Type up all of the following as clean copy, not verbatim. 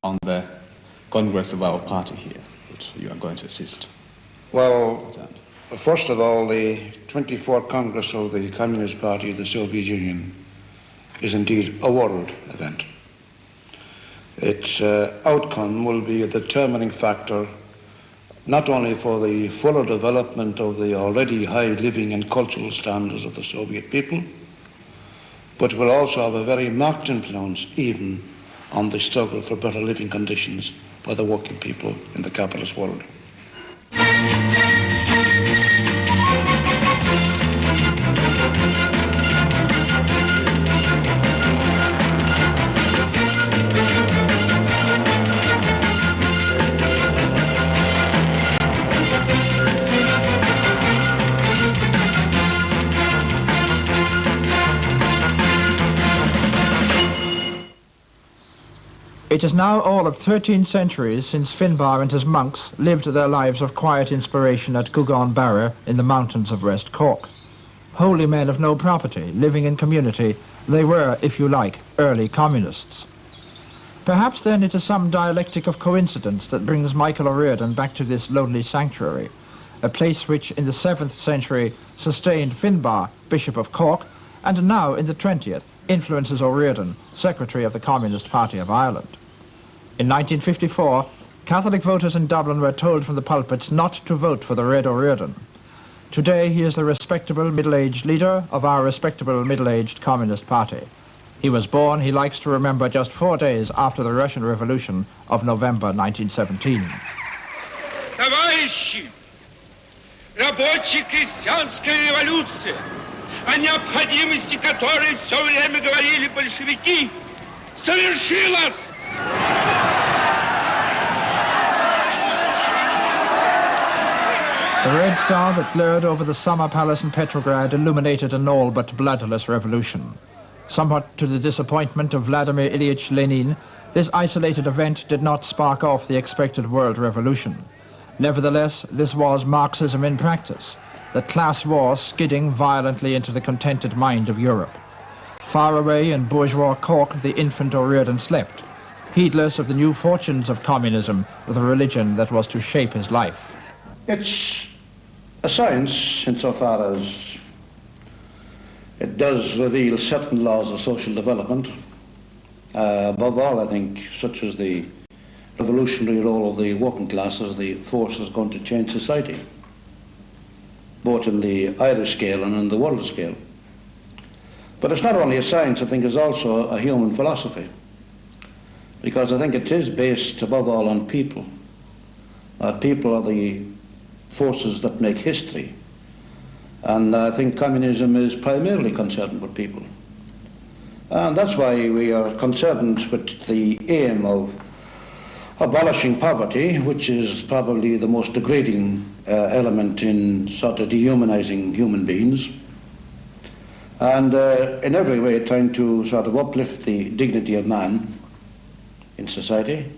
on the Congress of our party here, which you are going to assist? Well, first of all, the 24th Congress of the Communist Party of the Soviet Union is indeed a world event. Its outcome will be a determining factor not only for the fuller development of the already high living and cultural standards of the Soviet people, but will also have a very marked influence even on the struggle for better living conditions by the working people in the capitalist world. It is now all of 13 centuries since Finbar and his monks lived their lives of quiet inspiration at Gugan Barra in the mountains of West Cork. Holy men of no property, living in community, they were, if you like, early communists. Perhaps then it is some dialectic of coincidence that brings Michael O'Riordan back to this lonely sanctuary, a place which in the 7th century sustained Finbar, Bishop of Cork, and now in the 20th influences O'Riordan, Secretary of the Communist Party of Ireland. In 1954, Catholic voters in Dublin were told from the pulpits not to vote for the Red O'Riordan. Today he is the respectable middle-aged leader of our respectable middle-aged Communist Party. He was born, he likes to remember, just 4 days after the Russian Revolution of November 1917. Товарищи, рабоче-крестьянская революция, о необходимости которой все время говорили большевики, совершилась! The red star that glared over the summer palace in Petrograd illuminated an all but bloodless revolution. Somewhat to the disappointment of Vladimir Ilyich Lenin, this isolated event did not spark off the expected world revolution. Nevertheless, this was Marxism in practice, the class war skidding violently into the contented mind of Europe. Far away in bourgeois Cork, the infant O'Riordan slept, heedless of the new fortunes of communism with a religion that was to shape his life. It's a science insofar as it does reveal certain laws of social development. Above all, I think, such as the revolutionary role of the working classes, the force is going to change society, both in the Irish scale and in the world scale. But it's not only a science, I think it's also a human philosophy, because I think it is based above all on people. People are the forces that make history, and I think communism is primarily concerned with people. And that's why we are concerned with the aim of abolishing poverty, which is probably the most degrading element in sort of dehumanizing human beings, and in every way trying to sort of uplift the dignity of man in society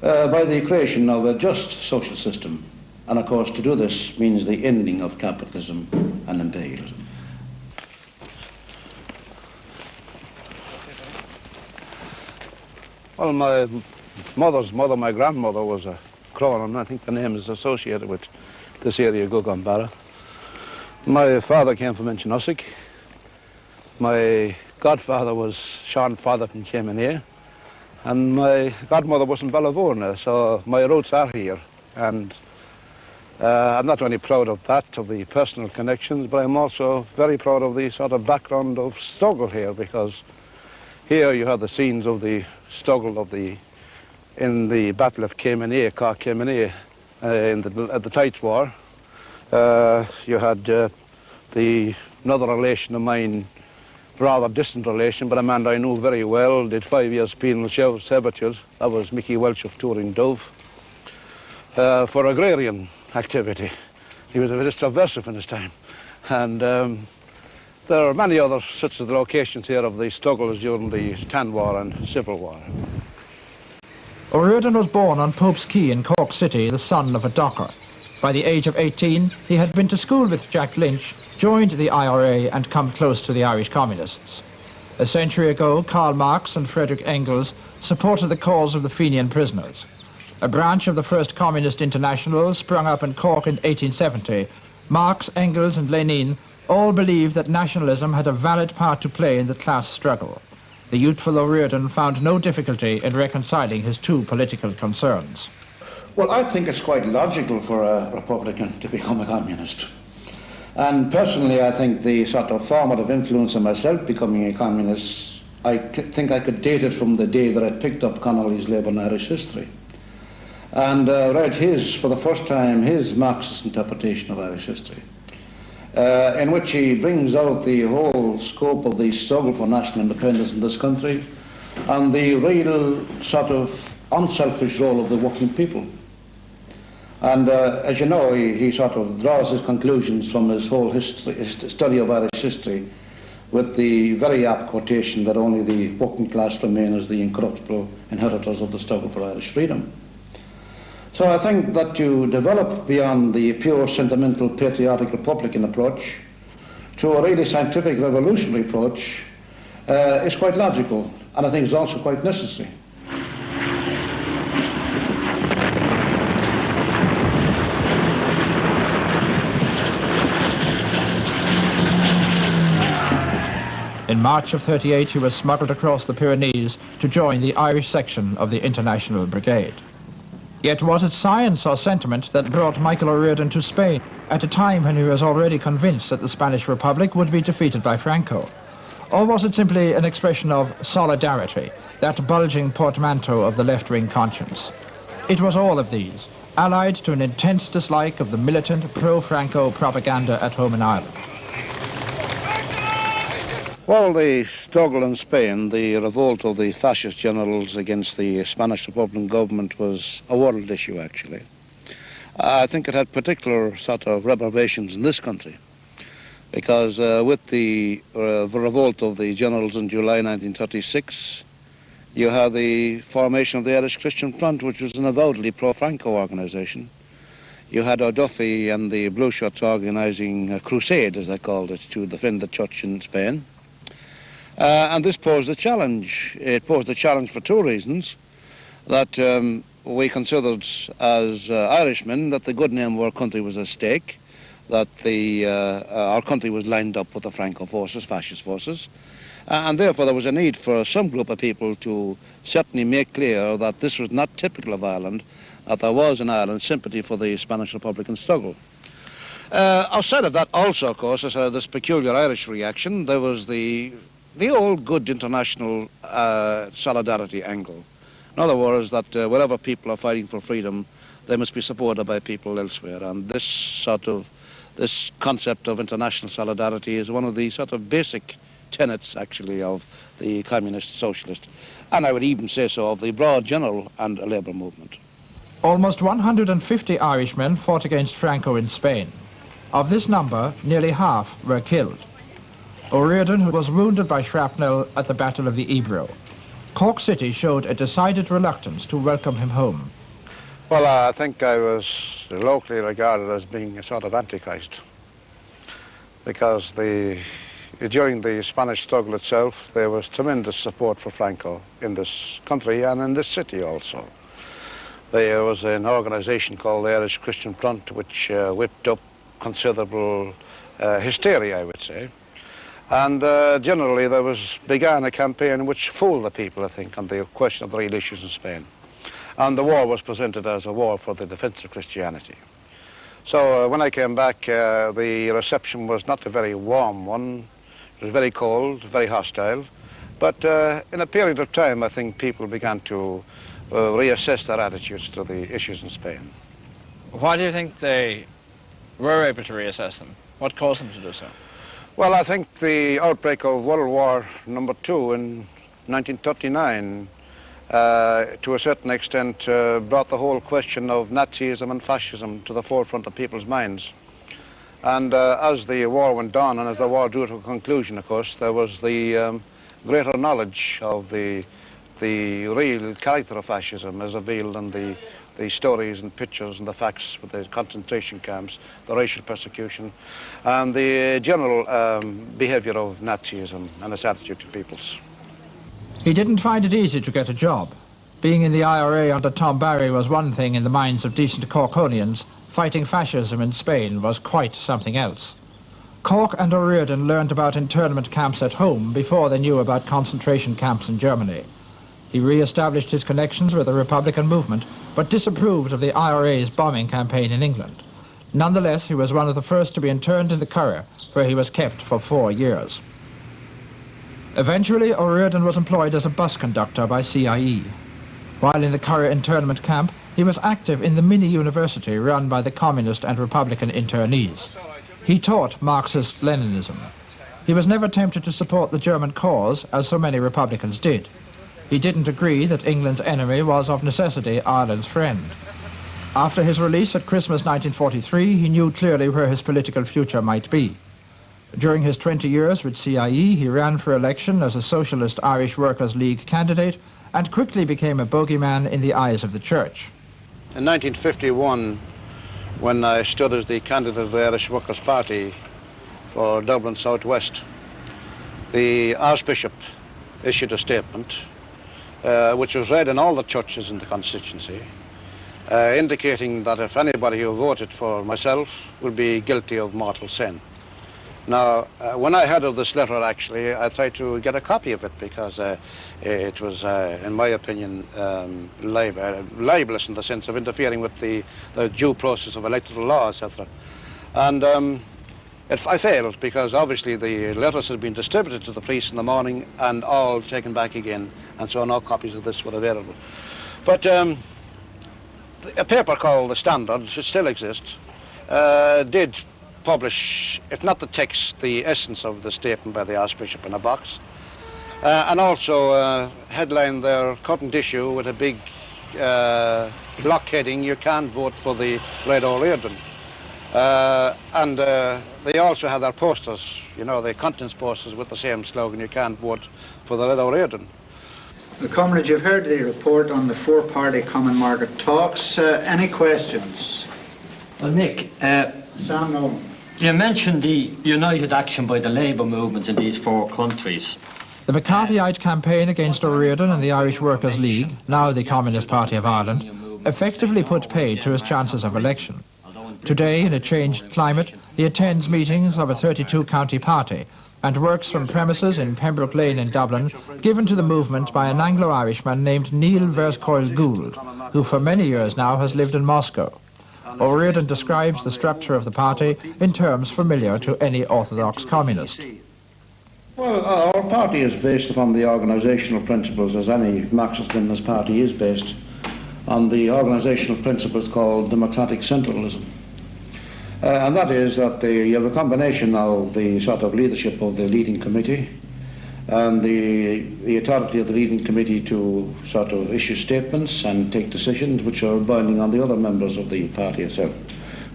by the creation of a just social system. And of course, to do this means the ending of capitalism and imperialism. Well, my mother's mother, my grandmother, was a Cronin. I think the name is associated with this area, Gugan Barra. My father came from Inchinusick. My godfather was Sean Father from Kemenea. And my godmother was in Ballyvourne, so my roots are here. And I'm not only proud of that, of the personal connections, but I'm also very proud of the sort of background of struggle here, because here you have the scenes of the struggle of in the Battle of Kemenea, Cork Kemenea, at the Tights War. You had another relation of mine, rather distant relation, but a man I knew very well, did 5 years penal servitude. That was Mickey Welch of Touring Dove, for agrarian activity. He was a bit subversive in his time. And there are many other such as the locations here of the struggles during the Tan War and Civil War. O'Riordan was born on Pope's Quay in Cork City, the son of a docker. By the age of 18, he had been to school with Jack Lynch, joined the IRA and come close to the Irish communists. A century ago, Karl Marx and Friedrich Engels supported the cause of the Fenian prisoners. A branch of the First Communist International sprung up in Cork in 1870. Marx, Engels and Lenin all believed that nationalism had a valid part to play in the class struggle. The youthful O'Riordan found no difficulty in reconciling his two political concerns. Well, I think it's quite logical for a Republican to become a communist. And personally, I think the sort of formative influence of myself becoming a communist, I think I could date it from the day that I picked up Connolly's Labour and Irish History. And read for the first time, his Marxist interpretation of Irish history, in which he brings out the whole scope of the struggle for national independence in this country and the real sort of unselfish role of the working people. And as you know, he sort of draws his conclusions from his whole study of Irish history with the very apt quotation that only the working class remain as the incorruptible inheritors of the struggle for Irish freedom. So I think that to develop beyond the pure sentimental patriotic Republican approach to a really scientific revolutionary approach is quite logical, and I think it's also quite necessary. In March of '38, he was smuggled across the Pyrenees to join the Irish section of the International Brigade. Yet was it science or sentiment that brought Michael O'Riordan to Spain at a time when he was already convinced that the Spanish Republic would be defeated by Franco? Or was it simply an expression of solidarity, that bulging portmanteau of the left-wing conscience? It was all of these, allied to an intense dislike of the militant pro-Franco propaganda at home in Ireland. Well, the struggle in Spain, the revolt of the fascist generals against the Spanish Republican government was a world issue, actually. I think it had particular sort of reverberations in this country, because with the revolt of the generals in July 1936, you had the formation of the Irish Christian Front, which was an avowedly pro-Franco organisation. You had O'Duffy and the Blue Shirts organising a crusade, as they called it, to defend the church in Spain. And this posed a challenge. It posed a challenge for two reasons. That we considered as Irishmen that the good name of our country was at stake, that our country was lined up with the Franco forces, fascist forces, and therefore there was a need for some group of people to certainly make clear that this was not typical of Ireland, that there was in Ireland sympathy for the Spanish Republican struggle. Outside of that also, of course, as this peculiar Irish reaction, there was the old good international solidarity angle. In other words, that wherever people are fighting for freedom, they must be supported by people elsewhere. And this concept of international solidarity is one of the sort of basic tenets, actually, of the communist socialist, and I would even say so of the broad general and labour movement. Almost 150 Irishmen fought against Franco in Spain. Of this number, nearly half were killed. O'Riordan, who was wounded by shrapnel at the Battle of the Ebro. Cork City showed a decided reluctance to welcome him home. Well, I think I was locally regarded as being a sort of antichrist, because during the Spanish struggle itself, there was tremendous support for Franco in this country and in this city also. There was an organisation called the Irish Christian Front, which whipped up considerable hysteria, I would say. And generally there began a campaign which fooled the people, I think, on the question of the real issues in Spain. And the war was presented as a war for the defence of Christianity. So when I came back, the reception was not a very warm one. It was very cold, very hostile. But in a period of time, I think people began to reassess their attitudes to the issues in Spain. Why do you think they were able to reassess them? What caused them to do so? Well, I think the outbreak of World War II in 1939, to a certain extent, brought the whole question of Nazism and fascism to the forefront of people's minds. And as the war went on, and as the war drew to a conclusion, of course, there was the greater knowledge of the real character of fascism as revealed in the stories and pictures and the facts with the concentration camps, the racial persecution, and the general behavior of Nazism and its attitude to peoples. He didn't find it easy to get a job. Being in the IRA under Tom Barry was one thing in the minds of decent Corkonians. Fighting fascism in Spain was quite something else. Cork and O'Riordan learned about internment camps at home before they knew about concentration camps in Germany. He re-established his connections with the Republican movement, but disapproved of the IRA's bombing campaign in England. Nonetheless, he was one of the first to be interned in the Curragh, where he was kept for 4 years. Eventually, O'Riordan was employed as a bus conductor by CIE. While in the Curragh internment camp, he was active in the mini-university run by the Communist and Republican internees. He taught Marxist-Leninism. He was never tempted to support the German cause, as so many Republicans did. He didn't agree that England's enemy was of necessity Ireland's friend. After his release at Christmas 1943, he knew clearly where his political future might be. During his 20 years with CIE, he ran for election as a Socialist Irish Workers' League candidate and quickly became a bogeyman in the eyes of the church. In 1951, when I stood as the candidate of the Irish Workers' Party for Dublin South West, the Archbishop issued a statement which was read in all the churches in the constituency, indicating that if anybody who voted for myself would be guilty of mortal sin. Now, when I heard of this letter, actually, I tried to get a copy of it because it was, in my opinion, libelous in the sense of interfering with the due process of electoral law, etc. And I failed because obviously the letters had been distributed to the police in the morning and all taken back again, and so no copies of this were available. But a paper called The Standard, which still exists, did publish, if not the text, the essence of the statement by the Archbishop in a box, and also headlined their current issue with a big block heading, "You can't vote for the Red O'Riordan." And they also had their posters, you know, the contents posters with the same slogan, "You can't vote for the Red O'Riordan." Comrades, you've heard the report on the four-party common market talks. Any questions? Well, Nick, Sam Nolan. you mentioned the united action by the labour movements in these 4 countries. The McCarthyite campaign against O'Riordan and the Irish Workers' League, now the Communist Party of Ireland, effectively put paid to his chances of election. Today, in a changed climate, he attends meetings of a 32-county party and works from premises in Pembroke Lane in Dublin, given to the movement by an Anglo-Irishman named Neil Verscoil Gould, who for many years now has lived in Moscow. O'Riordan describes the structure of the party in terms familiar to any orthodox communist. Well, our party is based upon the organisational principles, as any Marxist-Leninist party is based on the organisational principles called democratic centralism. And that is that you have a combination of the sort of leadership of the leading committee and the authority of the leading committee to sort of issue statements and take decisions which are binding on the other members of the party itself.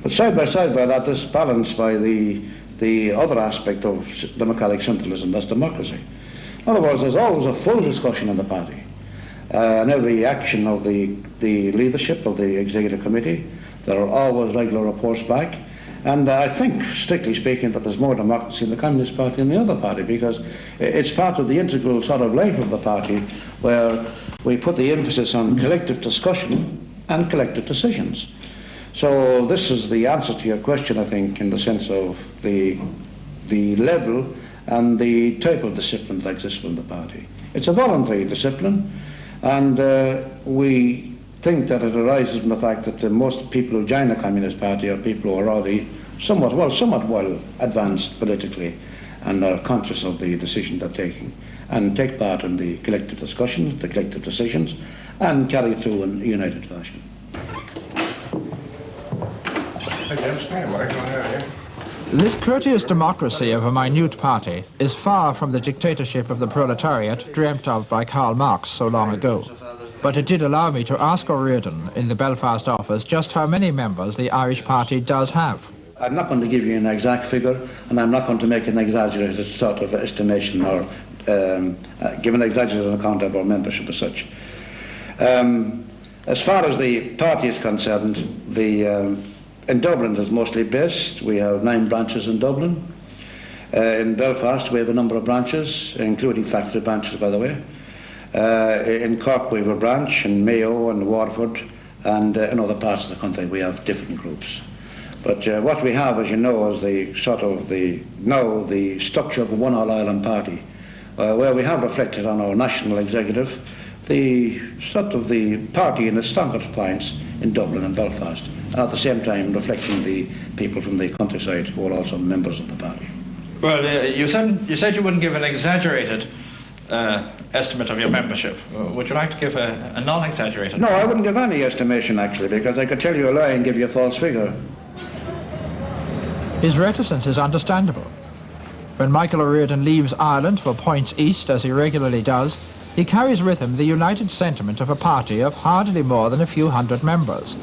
But side by that, this is balanced by the other aspect of democratic centralism, that's democracy. In other words, there's always a full discussion in the party. And every action of the leadership of the executive committee, there are always regular reports back. And I think, strictly speaking, that there's more democracy in the Communist Party than the other party, because it's part of the integral sort of life of the party, where we put the emphasis on collective discussion and collective decisions. So this is the answer to your question, I think, in the sense of the level and the type of discipline that exists in the party. It's a voluntary discipline, and we think that it arises from the fact that most people who join the Communist Party are people who are already somewhat well advanced politically and are conscious of the decision they're taking and take part in the collective discussions, the collective decisions, and carry it through in a united fashion. This courteous democracy of a minute party is far from the dictatorship of the proletariat dreamt of by Karl Marx so long ago. But it did allow me to ask O'Riordan in the Belfast office just how many members the Irish party does have. I'm not going to give you an exact figure, and I'm not going to make an exaggerated sort of estimation or give an exaggerated account of our membership as such. As far as the party is concerned, in Dublin is mostly based. We have 9 branches in Dublin. In Belfast we have a number of branches, including factory branches, by the way. In Cork we have a branch, in Mayo and Waterford, and in other parts of the country we have different groups. But what we have, as you know, is the structure of a one all-island party, where we have reflected on our national executive the party in its strongest points in Dublin and Belfast, and at the same time reflecting the people from the countryside who are also members of the party. Well, you said you wouldn't give an exaggerated estimate of your membership. Would you like to give a non-exaggerated? No, I wouldn't give any estimation actually, because I could tell you a lie and give you a false figure. His reticence is understandable. When Michael O'Riordan leaves Ireland for points east, as he regularly does, he carries with him the united sentiment of a party of hardly more than a few hundred members.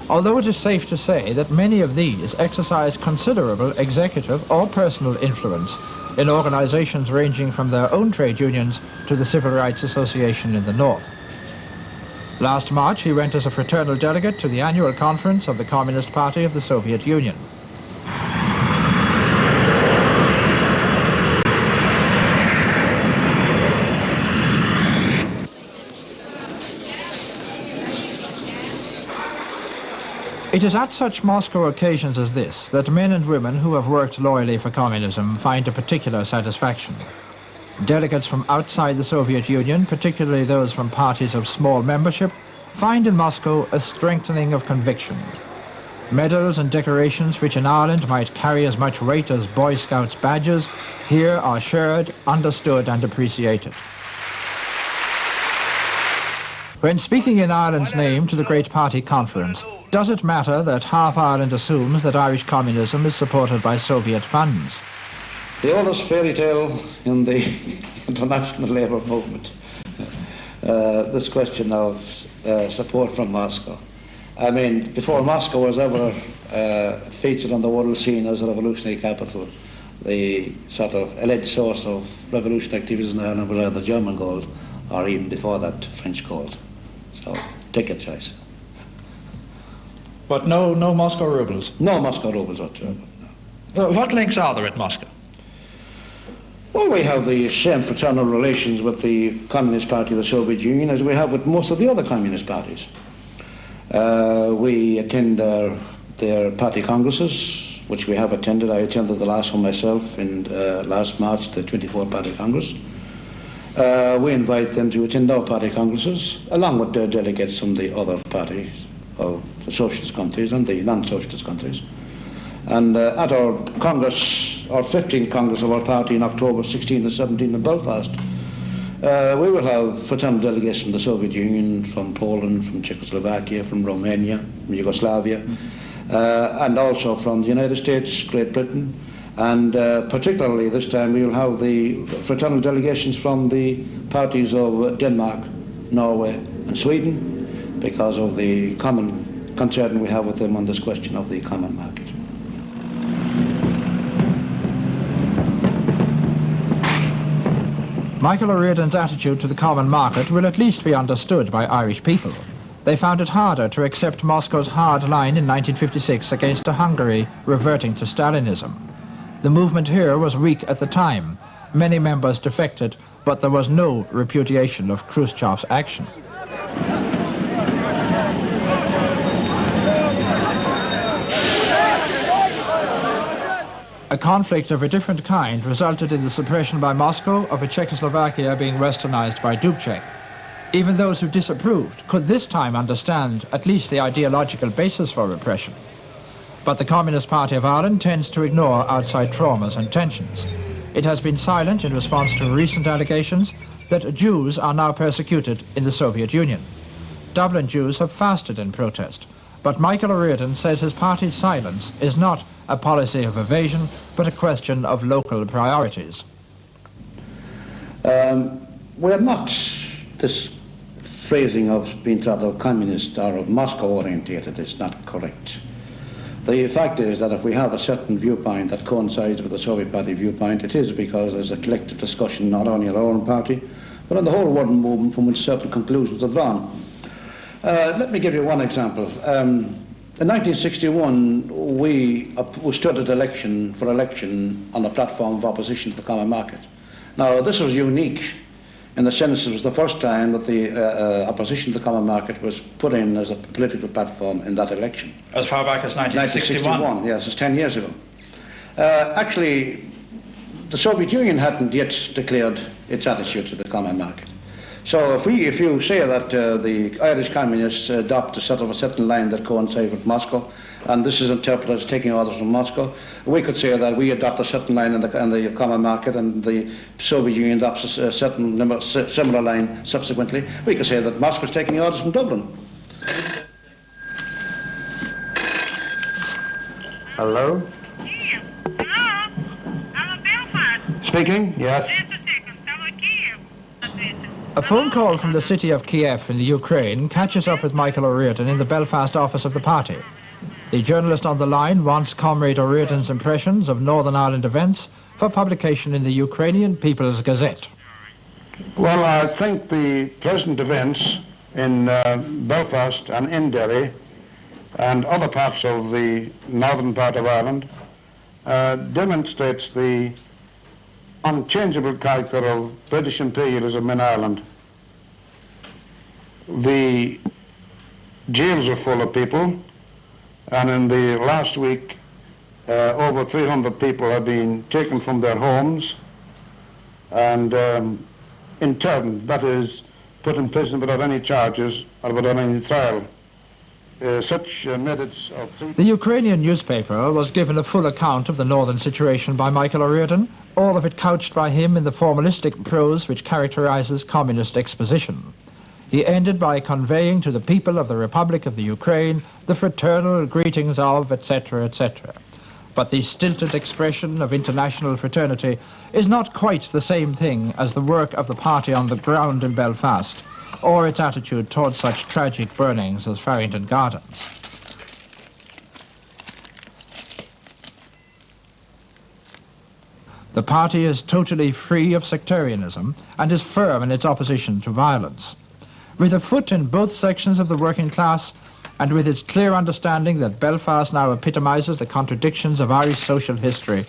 Although it is safe to say that many of these exercise considerable executive or personal influence in organisations ranging from their own trade unions to the Civil Rights Association in the north. Last March he went as a fraternal delegate to the annual conference of the Communist Party of the Soviet Union. It is at such Moscow occasions as this that men and women who have worked loyally for communism find a particular satisfaction. Delegates from outside the Soviet Union, particularly those from parties of small membership, find in Moscow a strengthening of conviction. Medals and decorations which in Ireland might carry as much weight as Boy Scouts badges, here are shared, understood and appreciated. When speaking in Ireland's name to the Great Party Conference, does it matter that half Ireland assumes that Irish communism is supported by Soviet funds? The oldest fairy tale in the international labour movement, this question of support from Moscow. I mean, before Moscow was ever featured on the world scene as a revolutionary capital, the sort of alleged source of revolutionary activities in Ireland was either German gold or even before that French gold. So take your choice. But no Moscow rubles? No Moscow rubles whatsoever. No. What links are there with Moscow? Well, we have the same fraternal relations with the Communist Party of the Soviet Union as we have with most of the other communist parties. We attend their party congresses, which we have attended. I attended the last one myself in last March, the 24th Party Congress. We invite them to attend our party congresses, along with their delegates from the other parties of the socialist countries and the non-socialist countries. And at our Congress, our 15th Congress of our party in October 16 and 17 in Belfast, we will have fraternal delegates from the Soviet Union, from Poland, from Czechoslovakia, from Romania, from Yugoslavia, and also from the United States, Great Britain, and particularly this time we will have the fraternal delegations from the parties of Denmark, Norway and Sweden, because of the common concern we have with them on this question of the common market. Michael O'Riordan's attitude to the common market will at least be understood by Irish people. They found it harder to accept Moscow's hard line in 1956 against a Hungary reverting to Stalinism. The movement here was weak at the time. Many members defected, but there was no repudiation of Khrushchev's action. A conflict of a different kind resulted in the suppression by Moscow of a Czechoslovakia being westernized by Dubček. Even those who disapproved could this time understand at least the ideological basis for repression. But the Communist Party of Ireland tends to ignore outside traumas and tensions. It has been silent in response to recent allegations that Jews are now persecuted in the Soviet Union. Dublin Jews have fasted in protest, but Michael O'Riordan says his party's silence is not a policy of evasion, but a question of local priorities. We're not this phrasing of being sort of communist or of Moscow orientated. It's not correct. The fact is that if we have a certain viewpoint that coincides with the Soviet Party viewpoint, it is because there's a collective discussion not only in our own party, but in the whole world movement from which certain conclusions are drawn. Let me give you one example. In 1961, we stood at election on a platform of opposition to the common market. Now, this was unique in the sense it was the first time that the opposition to the common market was put in as a political platform in that election. As far back as 1961? 1961, yes, it's 10 years ago. Actually, the Soviet Union hadn't yet declared its attitude to the common market. So if you say that the Irish communists adopt a certain line that coincides with Moscow, and this is interpreted as taking orders from Moscow, we could say that we adopt a certain line in the common market and the Soviet Union adopts a similar line subsequently. We could say that Moscow is taking orders from Dublin. Hello? Kiev. Hello? I'm a Belfast. Speaking, yes. Just a second. I'm a Kiev. A phone call from the city of Kiev in the Ukraine catches up with Michael O'Riordan in the Belfast office of the party. The journalist on the line wants Comrade O'Riordan's impressions of Northern Ireland events for publication in the Ukrainian People's Gazette. Well, I think the present events in Belfast and in Derry and other parts of the northern part of Ireland demonstrates the unchangeable character of British imperialism in Ireland. The jails are full of people, and in the last week over 300 people have been taken from their homes and interned, that is, put in prison without any charges or without any trial. Such methods of... The Ukrainian newspaper was given a full account of the northern situation by Michael O'Riordan, all of it couched by him in the formalistic prose which characterizes communist exposition. He ended by conveying to the people of the Republic of the Ukraine the fraternal greetings of, etc., etc. But the stilted expression of international fraternity is not quite the same thing as the work of the party on the ground in Belfast, or its attitude towards such tragic burnings as Farrington Gardens. The party is totally free of sectarianism and is firm in its opposition to violence. With a foot in both sections of the working class, and with its clear understanding that Belfast now epitomizes the contradictions of Irish social history,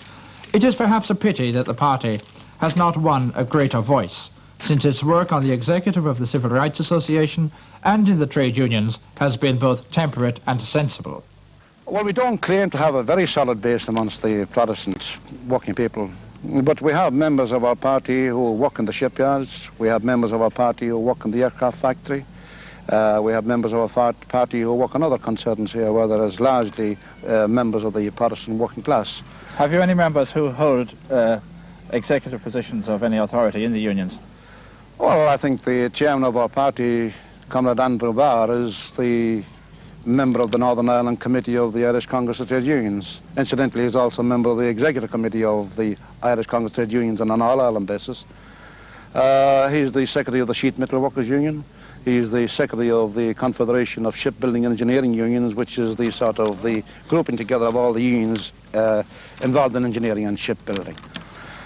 it is perhaps a pity that the party has not won a greater voice, since its work on the executive of the Civil Rights Association and in the trade unions has been both temperate and sensible. Well, we don't claim to have a very solid base amongst the Protestant working people, but we have members of our party who work in the shipyards, we have members of our party who work in the aircraft factory, we have members of our party who work on other concerns here, where there is largely members of the Protestant working class. Have you any members who hold executive positions of any authority in the unions? Well, I think the chairman of our party, Comrade Andrew Barr, is the member of the Northern Ireland Committee of the Irish Congress of Trade Unions. Incidentally, he's also a member of the Executive Committee of the Irish Congress of Trade Unions on an all-Ireland basis. He's the Secretary of the Sheet Metal Workers Union. He's the Secretary of the Confederation of Shipbuilding and Engineering Unions, which is the sort of the grouping together of all the unions involved in engineering and shipbuilding.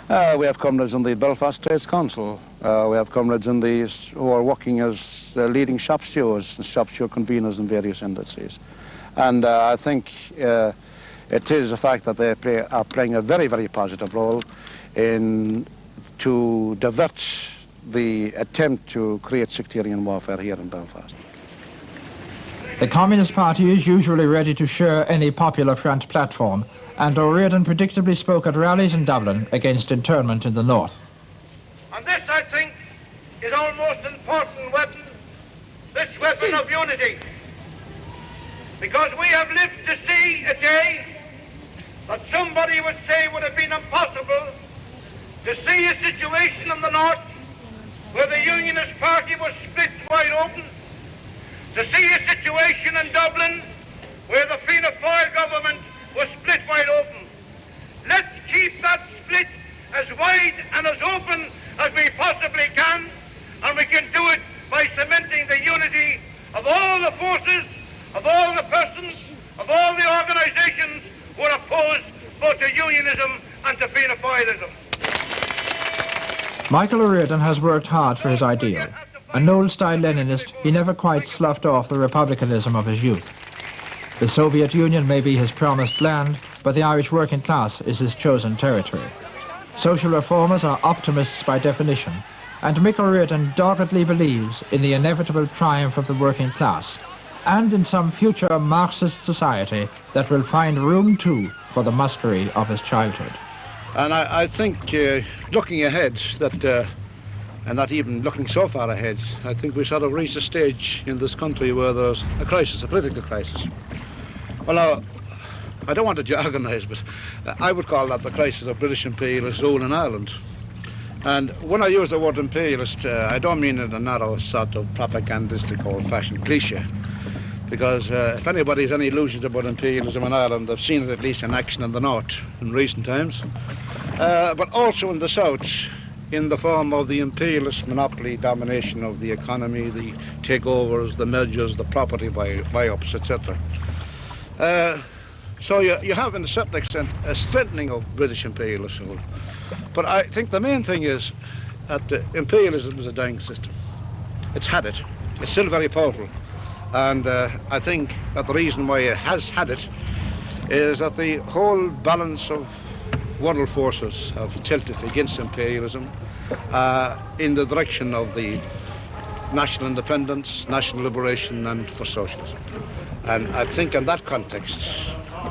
We have comrades in the Belfast Trades Council. We have comrades in who are working as leading shop stewards and shop steward conveners in various industries. And I think it is a fact that they are playing a very, very positive role to divert the attempt to create sectarian warfare here in Belfast. The Communist Party is usually ready to share any popular front platform, and O'Riordan predictably spoke at rallies in Dublin against internment in the north. And this, I think, is our most important weapon, this weapon of unity. Because we have lived to see a day that somebody would say would have been impossible, to see a situation in the north where the Unionist Party was split wide open, to see a situation in Dublin where the Fianna Fáil government was split wide open. Let's keep that split as wide and as open as we possibly can, and we can do it by cementing the unity of all the forces, of all the persons, of all the organisations who are opposed both to unionism and to Fianna Fáilism. Michael O'Riordan has worked hard for his ideal. An old-style Leninist, he never quite sloughed off the republicanism of his youth. The Soviet Union may be his promised land, but the Irish working class is his chosen territory. Social reformers are optimists by definition, and Mick O'Riordan doggedly believes in the inevitable triumph of the working class, and in some future Marxist society that will find room too for the muskery of his childhood. And I think looking ahead, and not even looking so far ahead, I think we sort of reached a stage in this country where there's a crisis, a political crisis. Well, now, I don't want to jargonise, but I would call that the crisis of British imperialist rule in Ireland. And when I use the word imperialist, I don't mean in a narrow sort of propagandistic old-fashioned cliche, because if anybody has any illusions about imperialism in Ireland, they've seen it at least in action in the north in recent times, but also in the south, in the form of the imperialist monopoly domination of the economy, the takeovers, the mergers, the property buy-ups, etc. So you have, in a certain extent, a strengthening of British imperialist rule. But I think the main thing is that imperialism is a dying system. It's had it. It's still very powerful. And I think that the reason why it has had it is that the whole balance of world forces have tilted against imperialism in the direction of the national independence, national liberation, and for socialism. And I think in that context,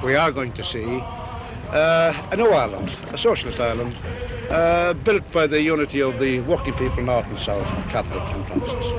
we are going to see a new Ireland, a socialist Ireland, built by the unity of the working people north and south, Catholic and Protestant.